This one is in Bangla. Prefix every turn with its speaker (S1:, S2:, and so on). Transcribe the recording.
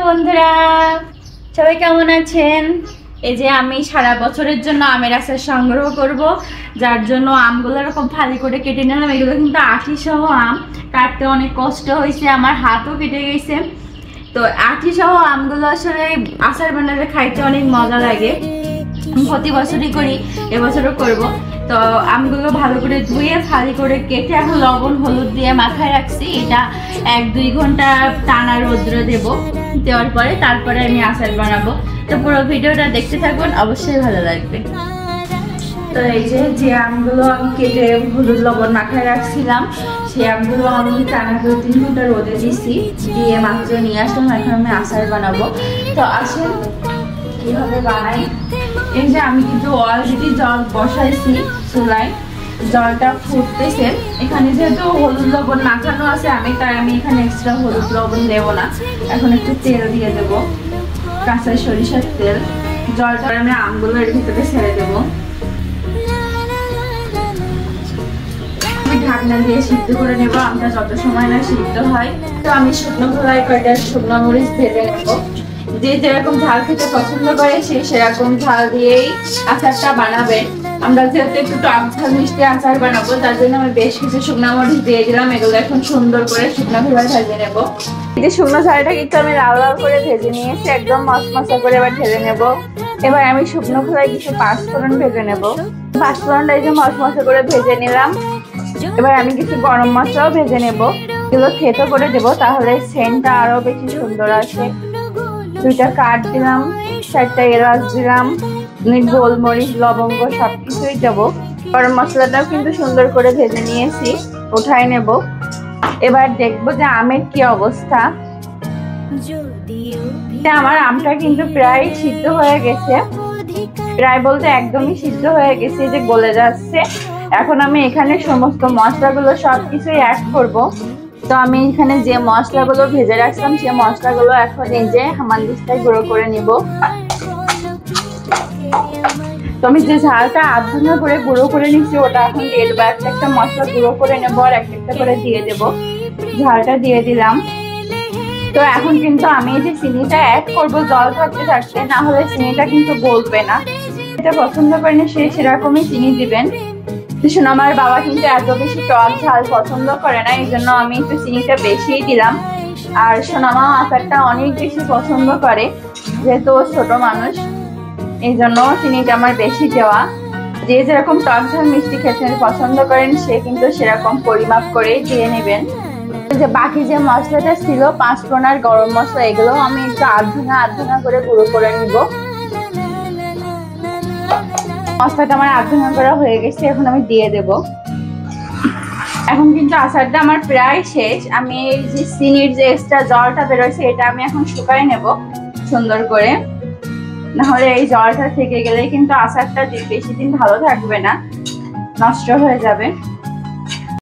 S1: বন্ধুরা, সবাই কেমন আছেন? এই যে আমি সারা বছরের জন্য আমের আচার সংগ্রহ করব, যার জন্য আমগুলো এরকম ফালি করে কেটে নিলাম। এগুলো কিন্তু আঁটি সহ আম, কাটতে অনেক কষ্ট হয়েছে, আমার হাতও কেটে গেছে। তো আঁটি সহ আমগুলো আসলে আচার বানালে খাইতে অনেক মজা লাগে। প্রতি বছরই করি, এবছরও করব। তো আমগুলো ভালো করে ধুয়ে ফালি করে কেটে এখন লবণ হলুদ দিয়ে মাথায় রাখছি। এটা 1-2 ঘন্টা টানা রৌদ্র দেবো, দেওয়ার পরে তারপরে আমি আচার বানাবো। তো পুরো ভিডিওটা দেখতে থাকুন, অবশ্যই ভালো লাগবে। তো এই যে আমগুলো আমি কেটে হলুদ লবণ মাথায় রাখছিলাম, সেই আমগুলো আমি টানা 2-3 ঘন্টা রোদে দিছি, দিয়ে মাত্র নিয়ে আসলাম। এখন আমি আচার বানাবো। তো আসেন কিভাবে বানাই। এই যে আমি কিন্তু অলরেডি জল বসাইছি চুলায়, জলটা ফুটতেছে। এখানে যেহেতু হলুদ লবণ মাখানো আছে তাই আমি এখানে এক্সট্রা হলুদ লবণ দেবো না। এখন একটু তেল দিয়ে দেবো, কাঁচা সরিষার তেল। জলটা আমি আমগুলো এর ভিতরে ছেড়ে দেবো। আমি ঢাকনা দিয়ে সিদ্ধ করে নেবো আমটা যত সময় না সিদ্ধ হয়। তো আমি শুকনো খোলায় কয়টা শুকনো মরিচ ভেজে নেবো। যে যেরকম ঝাল খেতে পছন্দ করে সে সেরকম ঝাল দিয়েই আচারটা বানাবেন। আমরা যেহেতু একটু টক ঝাল মিষ্টি আচার বানাবো, তার জন্য আমি বেশ কিছু শুকনো মরিচ দিয়ে দিলাম। এগুলো এখন সুন্দর করে শুকনো খোলায় ভেজে নেবো। এই যে শুকনো ঝালটা কিন্তু আমি লাল লাল করে ভেজে নিয়েছি, একদম মশমশা করে এবার ঢেলে নেবো। এবার আমি শুকনো খোলায় কিছু পাঁচফোড়ন ভেজে নেবো। পাঁচফোড়নটা এই যে মশমশা করে ভেজে নিলাম। এবার আমি কিছু গরম মশলাও ভেজে নেবো, এগুলো থেতো করে দেবো, তাহলে সেন্টটা আরো বেশি সুন্দর আসে। 2টা কাঠ দিলাম, 4টা এলাচ দিলাম, গোলমরিচ লবঙ্গ সবকিছুই দেবো। গরম মশলাটাও কিন্তু সুন্দর করে ভেজে নিয়েছি, উঠাই নেব। এবার দেখবো যে আমের কি অবস্থা। আমার আমটা কিন্তু প্রায় সিদ্ধ হয়ে গেছে, প্রায় বলতে একদমই সিদ্ধ হয়ে গেছে, যে গলে যাচ্ছে। এখন আমি এখানে সমস্ত মশলাগুলো সবকিছুই অ্যাড করব। তো আমি এখানে যে মশলাগুলো ভেজে রাখলাম সেই মশলাগুলো এখন এই যে হামানদিস্তায় গুঁড়ো করে নিব। তো আমি যে ঝালটা আধা করে গুঁড়ো করে নিচ্ছি ওটা এখন দিয়ে দেবো। একটা মশলা গুঁড়ো করে নেবো আর একটা করে দিয়ে দেবো। ঝালটা দিয়ে দিলাম। তো এখন কিন্তু আমি এই যে চিনিটা অ্যাড করবো জল থাকতে থাকতে, না হলে চিনিটা কিন্তু গলবে না। এটা পছন্দ করেন সে সেরকমই চিনি দিবেন। আমার বাবা কিন্তু এত বেশি টক ঝাল পছন্দ করে না, এই জন্য আমি একটু চিনিটা বেশিই দিলাম। আর সোনামা আচারটা অনেক বেশি পছন্দ করে, যেহেতু ছোট মানুষ, এই জন্য চিনিটা আমার বেশি দেওয়া। যে যেরকম টক ঝাল মিষ্টি খেতে পছন্দ করেন সে কিন্তু সেরকম পরিমাপ করে দিয়ে নেবেন। যে বাকি যে মশলাটা ছিল পাঁচফোড়ন আর গরম মশলা, এগুলো আমি একটু আধা করে গুঁড়ো করে নিব। মশলাটা আমার আধা করা হয়ে গেছে, এখন আমি দিয়ে দেব। এখন কিন্তু আচারটা আমার প্রায় শেষ। আমি এই যে চিনির যে এক্সট্রা জলটা বেরোচ্ছে এটা আমি এখন শুকাই নেব সুন্দর করে, না হলে এই জলটা থেকে গেলে কিন্তু আচারটা বেশি দিন ভালো থাকবে না, নষ্ট হয়ে যাবে।